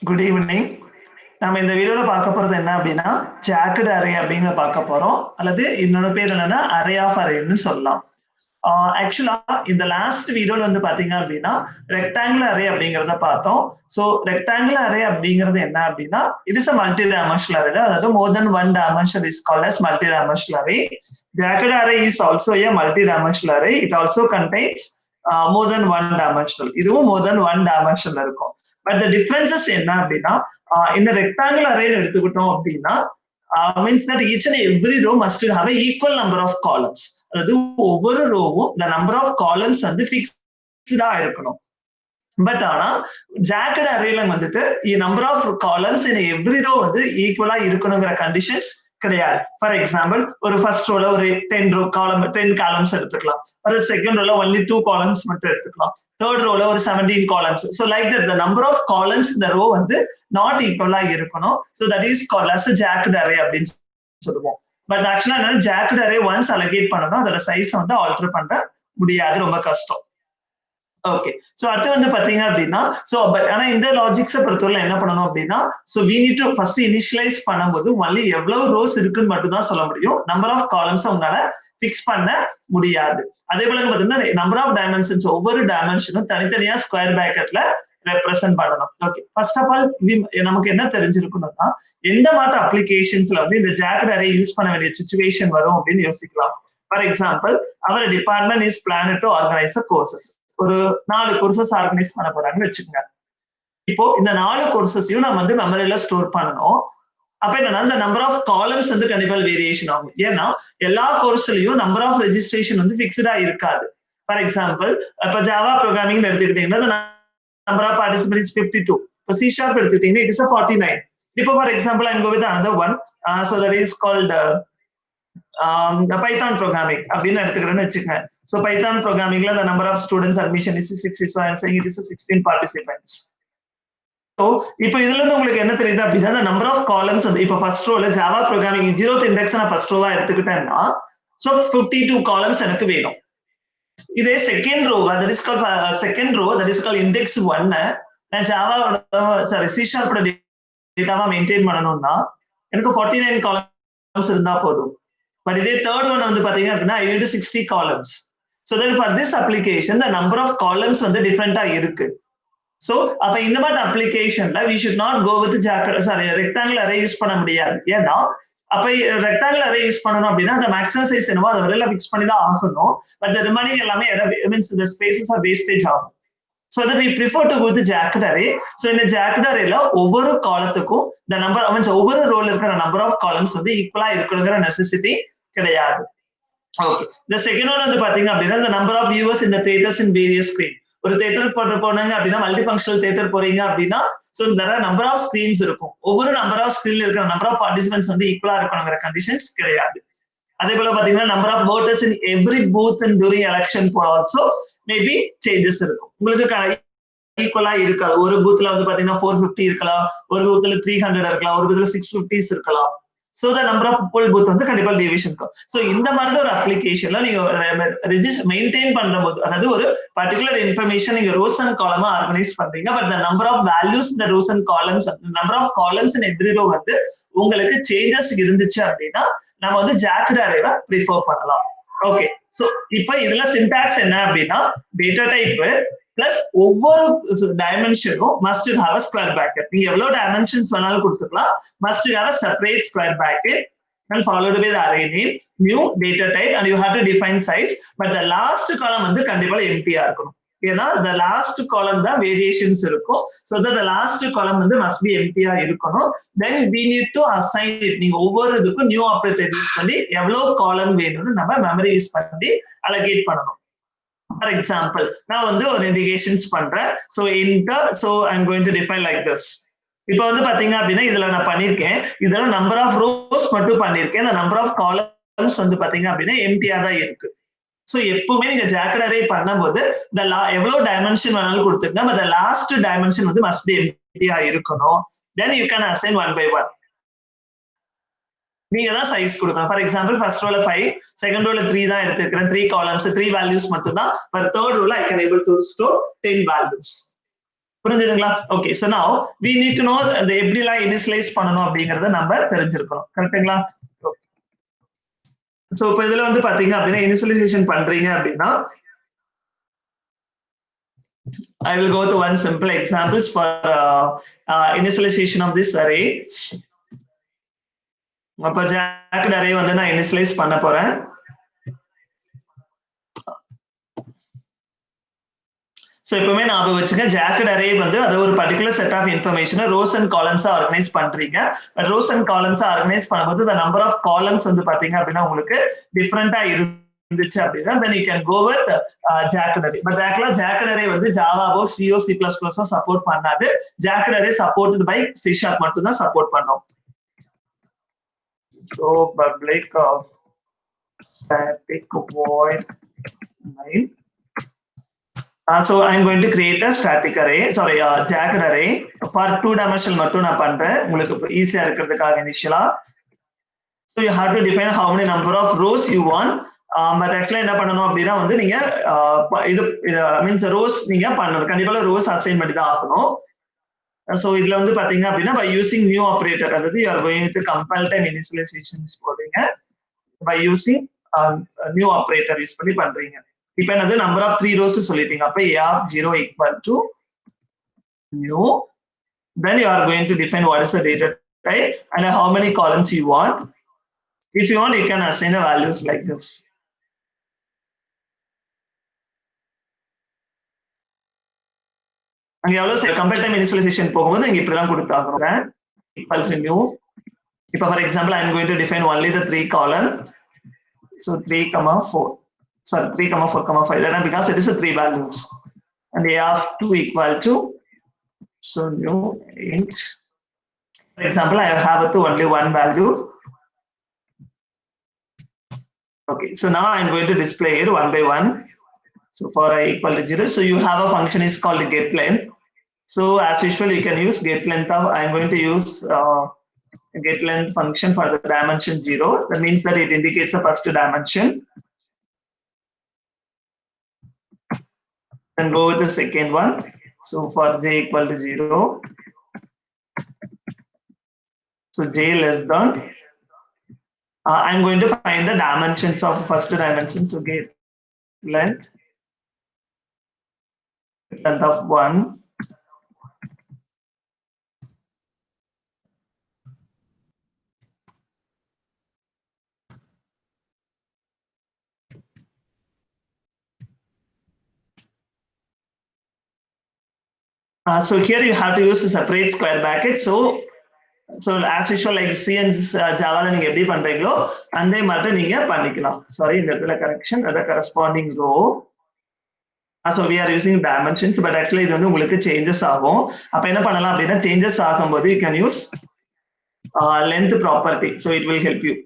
Good evening. நம்ம இந்த வீடியோல பார்க்க போறது என்ன அப்படின்னா ஜாக்கட் அரே அப்படிங்கறத பார்க்க போறோம். அல்லது இன்னொரு பேர் என்னன்னா அரே ஆஃப் அரேன்னு சொல்லலாம். ஆக்சுவலா இந்த லாஸ்ட் வீடியோல வந்து பாத்தீங்க அப்படின்னா ரெக்டாங்குலர் அரே அப்படிங்கறத பார்த்தோம். ஸோ ரெக்டாங்குலர் அரே அப்படிங்கிறது என்ன அப்படின்னா it is a multi dimensional array, அதாவது more than one dimension is called as multi dimensional array. Jagged array is also a multi dimensional array. It also contains more than one dimensional. இதுவும் more than one டைமென்ஷன்ல இருக்கும். But the differences என்ன அப்படின்னா இந்த rectangular array எடுத்துக்கிட்டோம் அப்படின்னா means that each and every row must have a equal number of columns. அதாவது ஒவ்வொரு ரோவும் the number of columns வந்து ஃபிக்ஸ்டா இருக்கணும். பட் ஆனா ஜாக்கட் அரேல வந்துட்டு number of columns in every row வந்து ஈக்குவலா இருக்கணுங்கிற கண்டிஷன்ஸ் கிடையாது. ஃபார் எக்ஸாம்பிள் ஒரு ஃபர்ஸ்ட் ரோல ஒரு 10 காலம்ஸ் எடுத்துக்கலாம், ஒரு செகண்ட் ரோல ஒன்லி 2 காலம்ஸ் மட்டும் எடுத்துக்கலாம், தேர்ட் ரோல ஒரு 17 columns. So like that the number of columns இந்த ரோ வந்து நாட் ஈக்குவலா இருக்கணும். So that is called as jagged array அப்படின்னு சொல்லுவோம். பட் ஆக்சுவலா என்ன ஜாக்கட் அரே ஒன்ஸ் அலோகேட் பண்ணணும், அதோட சைஸ் வந்து ஆல்டர் பண்ண முடியாது, ரொம்ப கஷ்டம். ஓகே, சோ அடுத்து வந்து பாத்தீங்க அப்படின்னா பட் ஆனா இந்த லாஜிக்ஸை பொறுத்தவரை என்ன பண்ணணும் அப்படின்னா we need to first initialise பண்ணும்போது ஒன்லி எவ்வளவு ரோஸ் இருக்குன்னு மட்டும் தான் சொல்ல முடியும். நம்பர் ஆஃப் காலம்ஸ் உங்களால பிக்ஸ் பண்ண முடியாது. அதே போல பாத்தீங்கன்னா நம்பர் ஆஃப் டைமென்ஷன்ஸ், ஒவ்வொரு டைமென்ஷனும் தனித்தனியா ஸ்கொயர் பிராக்கெட்ல ரெப்ரசென்ட் பண்ணணும். ஓகே, ஃபர்ஸ்ட் ஆஃப் ஆல் நமக்கு என்ன தெரிஞ்சிருக்கணும்னா எந்த மாதிரி அப்ளிகேஷன்ஸ்ல வந்து இந்த ஜாக்கட் அரே யூஸ் பண்ண வேண்டிய சிச்சுவேஷன் வரும் அப்படின்னு யோசிக்கலாம். For example our department is plan to organise courses. ஒரு 4 கோர்சஸ் ஆர்கனைஸ் பண்ண போறாங்கன்னு வச்சுக்கோங்க. இப்போ இந்த 4 கோர்சஸையும் நம்ம வந்து மெமரியில ஸ்டோர் பண்ணணும். அப்ப என்னன்னா இந்த நம்பர் ஆஃப் காலம்ஸ் வந்து கண்டிப்பா வேரியேஷன் ஆகும். ஏன்னா எல்லா கோர்ஸ்லயும் நம்பர் ஆஃப் ரெஜிஸ்ட்ரேஷன் வந்து பிக்ஸ்டா இருக்காது. ஃபார் எக்ஸாம்பிள் இப்ப ஜாவா ப்ரோக்ராமிங் எடுத்துக்கிட்டீங்கன்னா நம்பர் ஆஃப் பார்ட்டிசிபென்ட்ஸ் 52. இப்போ C# எடுத்துக்கிட்டீங்கன்னா இட் இஸ் 49. இப்போ for example I go with another one, so that is called Python programming அப்படின்னு எடுத்துக்கிறேன்னு வச்சுக்கோங்க. So Python programming the number of students admission is 60, so I am saying it is 16 participants. So இப்போ இதுல இருந்து உங்களுக்கு என்ன தெரியுது அப்படின்னா the number of columns வந்து இப்போ ஃபர்ஸ்ட் ரோல ஜாவா ப்ரோக்ராமிங் 0th இண்டெக்ஸ் நான் ஃபர்ஸ்ட் ரோவா எடுத்துக்கிட்டேன்னா so 52 columns எனக்கு வேணும். இதே second row that is called second row that is called index 1 நான் ஜாவா C# டேட்டாவா மெயின்டைன் பண்ணனும்னா எனக்கு 49 columns இருந்தா போதும். பட் இதே தேர்ட் ஒன் வந்து பாத்தீங்க அப்படின்னா I need 60 columns. So then for this application the number of columns வந்து டிஃபரெண்டா இருக்கு. So அப்ப இந்த மாதிரி அப்ளிகேஷன்ல we should not go with rectangular array use பண்ண முடியாது. ஏன்னா அப்ப rectangular array யூஸ் பண்ணனும் அப்படின்னா அந்த மேக்ஸிமம் சைஸ் என்னவோ அதை வெளியில ஃபிக்ஸ் பண்ணி தான் ஆகணும். பட் the remaining எல்லாமே means the spaces are wastage ஆகும். So that we prefer to go with jagged array. So இந்த ஜாக்கட் அரேல ஒவ்வொரு காலத்துக்கும் the number means ஒவ்வொரு ரோல இருக்கிற நம்பர் ஆஃப் காலம்ஸ் வந்து ஈக்குவலா இருக்கணுங்கிற நெசசிட்டி கிடையாது. ஓகே, இந்த செகண்ட் ஒன் வந்து பாத்தீங்க அப்படின்னா the number of viewers in the theaters in various screen. ஒரு தியேட்டர் போனாங்க அப்படின்னா மல்டி ஃபங்க்ஷனல் தியேட்டர் போறீங்க அப்படின்னா சோ நிறைய நம்பர் ஆஃப் ஸ்கிரீன்ஸ் இருக்கும். ஒவ்வொரு நம்பர் ஆஃப் ஸ்கிரீன்ல இருக்கிற நம்பர் ஆஃப் பார்ட்டிசிபென்ட்ஸ் வந்து ஈக்குவலா இருக்கணுங்கிற கண்டிஷன்ஸ் கிடையாது. அதே போல பாத்தீங்கன்னா number of voters in every booth and during election poll also maybe changes இருக்கும். உங்களுக்கு ஈக்குவலா இருக்காது. ஒரு பூத்ல வந்து பாத்தீங்கன்னா 450 இருக்கலாம், ஒரு பூத்ல 300 இருக்கலாம், ஒரு பூத்ல 650s இருக்கலாம். So the number of poll booth வந்து கண்டிப்பா டிவிஷன் இருக்கும். சோ இந்த மாதிரி ஒரு அப்ளிகேஷன்ல நீங்க ரெஜிஸ்டர் மெயின்டைன் பண்ணும்போது அதாவது ஒரு பர்టిక్యులர் இன்ஃபர்மேஷன் நீங்க ரோஸ் அண்ட் காலமா ஆர்கனைஸ் பண்றீங்க. But the number of values in the rows and columns, number of columns in every row வந்து உங்களுக்கு சேஞ்சஸ் இருந்துச்சு அப்படின்னா நம்ம வந்து ஜாக்கட் அரேவை ப்ரிஃபர் பண்ணலாம். ஓகே, சோ இப்போ இதுல சின்டாக்ஸ் என்ன அப்படின்னா டேட்டா டைப் பிளஸ் ஒவ்வொரு டைமென்ஷனும் must have a square bracket. நீங்க எவ்வளவு டைமென்ஷன்ஸ் வேணாலும் கொடுத்துக்கலாம். must have a separate square bracket and followed by the array name, new data type, and you have to define size. But the last column வந்து கண்டிப்பா எம்டியா இருக்கணும். ஏன்னா the last column தான் வேரியேஷன்ஸ் இருக்கும். so that the last column வந்து must be எம்டியா இருக்கணும். then we need to assign it. நீங்க ஒவ்வொரு இதுக்கும் நியூ ஆபரேட்டர் யூஸ் பண்ணி எவ்வளவு காலம் வேணும்னு நம்ம மெமரி யூஸ் பண்ணி அலோகேட் பண்ணணும். For example, நான் வந்து ஒரு இண்டிகேஷன்ஸ் பண்றேன். so I'm going to define like this. இப்போ வந்து பாத்தீங்க அப்படின்னா இதுல நான் பண்ணிருக்கேன், இதுல நம்பர் ஆஃப் ரோஸ் மட்டும் பண்ணிருக்கேன். இந்த நம்பர் ஆஃப் காலம்ஸ் வந்து பாத்தீங்க அப்படின்னா எம்டியா தான் இருக்கு. சோ எப்பவுமே நீங்க ஜாக்கட் அரே பண்ணும்போது எவ்வளவு டைமென்ஷன் வேணாலும் கொடுத்துருங்க, பட் the last dimension வந்து must be எம்டியா இருக்கணும். then you can assign one by one. நீங்க தான் சைஸ் கொடுக்கணும். ஃபார் எக்ஸாம்பிள் ஃபர்ஸ்ட் ரோல 5, செகண்ட் ரோல 3 தான் எடுத்துக்கிறேன். 3 காலம்ஸ் 3 வேல்யூஸ் மட்டும் தான். பட் தேர்ட் ரோல I can able to store 10 values. புரிஞ்சுதுங்களா? Okay. So now we need to know the எப்படிலாம் இனிஷியலைஸ் பண்ணனும் அப்படிங்கறத நம்ம தெரிஞ்சிருக்கணும். கரெக்ட்டுங்களா? சோ இப்ப இதுல வந்து பாத்தீங்க அப்படின்னா இனிஷியலைசேஷன் பண்றீங்க அப்படின்னா I will go to one simple examples for initialization of this array. அப்ப jacked array வந்து நான் இனிஷியலைஸ் பண்ண போறேன். சோ எப்பவுமே ஞாபகம் வச்சுங்க jacked array வந்து அது ஒரு particular set of information rows and columns organise பண்றீங்க. rows and columns ஆர்கனைஸ் பண்ணும்போது the number of columns வந்து பாத்தீங்க அப்படின்னா உங்களுக்கு டிஃபரண்டா இருந்துச்சு அப்படின்னா then you can go with jacked array. But jacked array வந்து ஜாவாவோ சிஓ சி பிளஸ் பிளஸோ சப்போர்ட் பண்ணாது. jacked array supported by C# மட்டும் தான் சப்போர்ட் பண்ணும். So public static void main. So I'm going to create a static array, sorry, jacked array for 2-dimensional மட்டும் நான் பண்றேன் உங்களுக்கு ஈஸியா இருக்கிறதுக்காக இனிஷியலா. So you have to define how many number of rows you want. But actually என்ன பண்ணனும் அப்படினா வந்து நீங்க இது மீன்ஸ் rows நீங்க பண்ணனும். கண்டிப்பா rows அசைன் பண்ணி தான் ஆகணும். So இதுல வந்து பாத்தீங்க அப்படினா by using new operator அதாவது you are going to compile time initializations போடுங்க by using new operator use பண்ணி பண்றீங்க. இப்போ என்னது number of 3 rows சொல்லிட்டீங்க. அப்ப a of 0 equal to new. Then you are going to define what is the data type and how many columns you want. If you want, you can assign a values like this. அங்க எவ்வளவு compile time initialization போகும்போது இங்க இப்படி தான் கொடுத்தாங்க. Equal to new. இப்போ for example, I am going to define only the 3 column. So 3, 4. Sorry, 3, 4, 5. Then because it is a 3 values. And a of 2 equal to, so new int. For example, I have to only one value. Okay, so now I'm going to display it one by one. So for I equal to 0, so you have a function is called get length. So as usual, you can use get length of, I'm going to use get length function for the dimension 0. That means that it indicates the first dimension. Then go with the second one. So for j equal to 0, so j less than, I'm going to find the dimensions of first dimension. So get length of 1. So here you have to use a separate square bracket. So as usual, like C and Java நீங்க எப்படி பண்றீங்களோ அதே மாதிரி நீங்க பண்ணிக்கலாம். Sorry, இந்த இடத்துல correction, the corresponding row. So we are using dimensions, but actually இது வந்து உங்களுக்கு changes ஆகும். அப்ப என்ன பண்ணலாம் அப்படின்னா changes ஆகும்போது you can use length property. So it will help you.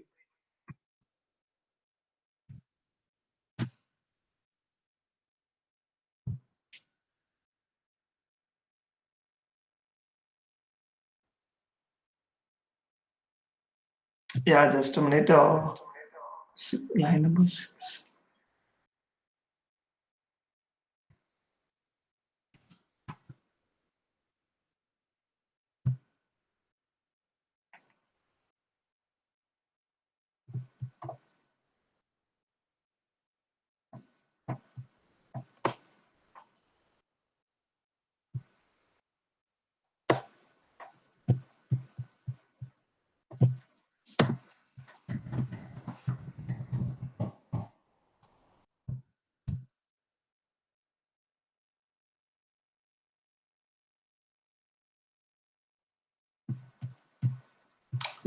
Yeah, just a minute. Line number 6.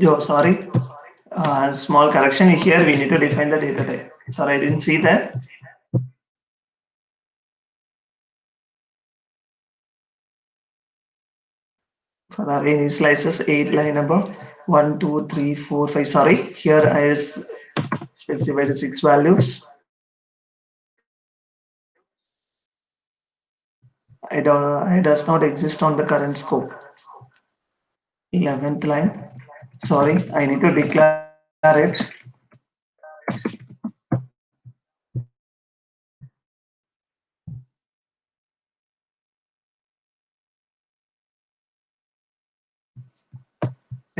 Yo, sorry. Small correction here. We need to define the data type. Sorry, I didn't see that. For the array slices, 8 line number 1, 2, 3, 4, 5. Sorry, here I specified 6 values. It does not exist on the current scope. 11th line. Sorry, I need to declare it.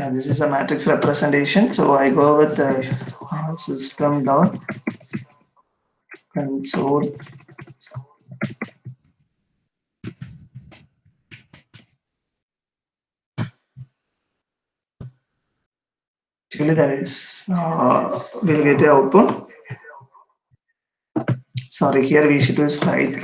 Yeah, this is a matrix representation. So I go with the system dot console. Actually, there is we'll get the output. Sorry, here we should use right.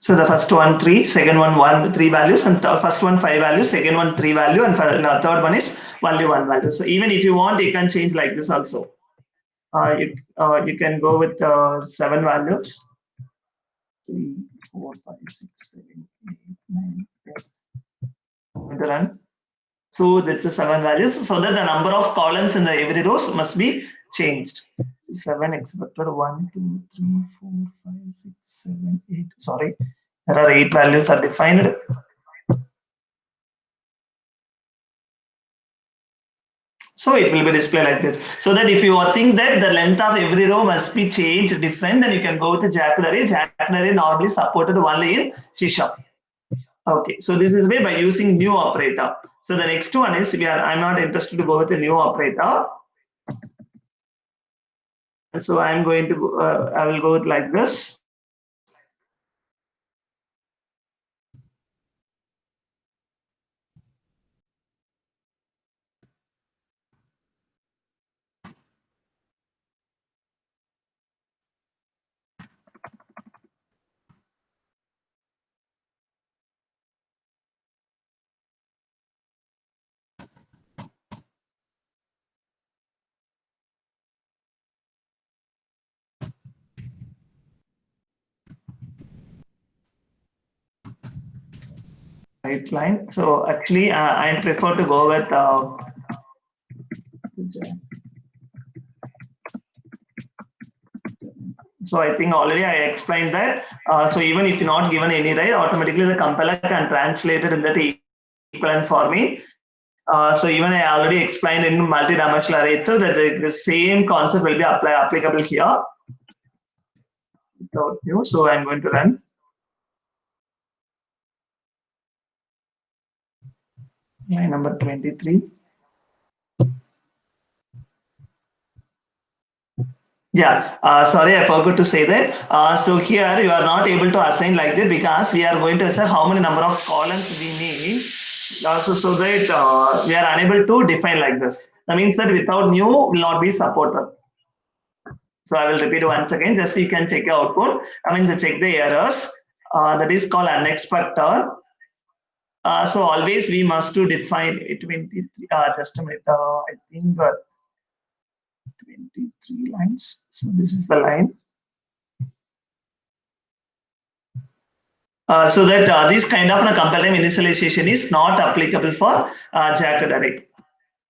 So the first one 3, second one 1 3 values, and first one 5 values, second one 3 value, and third one is only 1 value. So even if you want, you can change like this also. You can go with 7 values. 3, 4, 5, 6, 7, 8, 9, 10. Run. So that's the 7 values. So that the number of columns in the every rows must be changed. 7 expected 1, 2, 3, 4, 5, 6, 7, 8. Sorry, there are 8 values are defined. So it will be displayed like this. So that if you think that the length of every row must be changed different, then you can go with the jQuery. jQuery normally supported only in C#. Okay, so this is way by using new operator. So the next one is I'm not interested to go with a new operator. So I'm going to I will go with like this. Right line. So actually, I prefer to go with. So I think already I explained that. So even if you're not given any right, automatically the compiler can translate it in that equivalent for me. So even I already explained in multi-dimensional array itself that the same concept will be applicable here. Without new, so I'm going to run. Line number 23. Yeah, sorry, I forgot to say that. So here you are not able to assign like that because we are going to assign how many number of columns we need. So that we are unable to define like this. That means that without new will not be supported. So I will repeat once again, just you can check the output. I mean, check the errors. That is called unexpected. So always we must to define 23. Just a minute. I think 23 lines. So this is the line. So that this kind of comparative initialization is not applicable for jQuery.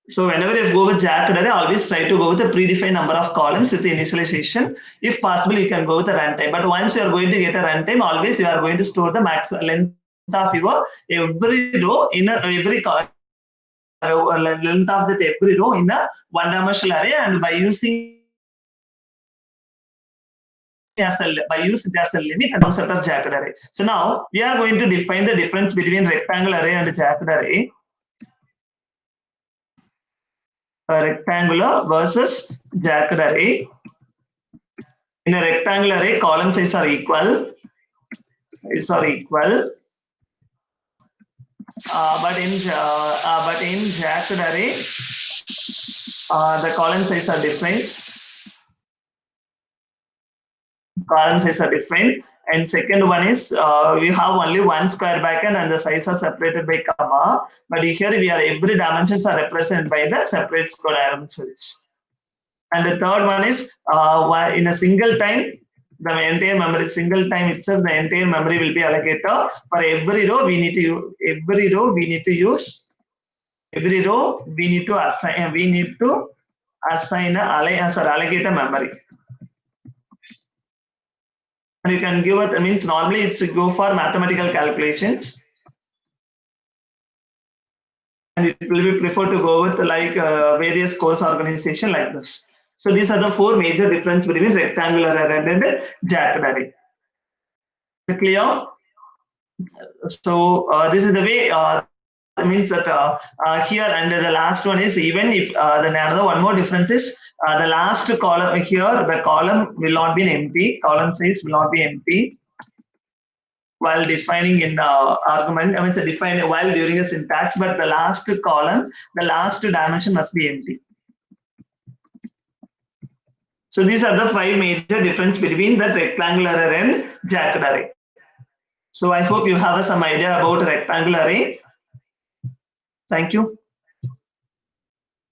So whenever you go with jQuery, always try to go with a predefined number of columns with the initialization. If possible, you can go with a runtime. But once you are going to get a runtime, always you are going to store the maximum length of your every row in every column. Length of that every row in a one-dimensional array, and by using by using it as a limit and concept of jQuery. So now we are going to define the difference between rectangle array and jQuery. Rectangular versus jQuery. In a rectangular array, column size are equal. But in jQuery, the column size are different. And second one is we have only one square bracket and the size are separated by comma. But here we are every dimensions are represented by the separate square dimensions. And the third one is in a single time, the entire memory single time itself, the entire memory will be allocated. For every row we need to use assign allocate a memory. And you can give it, means normally it's go for mathematical calculations. it will be preferred to go with like various course organization like this. So these are the four major difference between rectangular array and jagged array. Clear? So this is the way means that here, and the last one is, even if another one more difference is the last column here, the column will not be empty, column size will not be empty while defining in argument. I mean, to define while during the syntax, but the last column, the last dimension must be empty. So these are the 5 major difference between the rectangular array and jagged array. So I hope you have some idea about rectangular array. Thank you.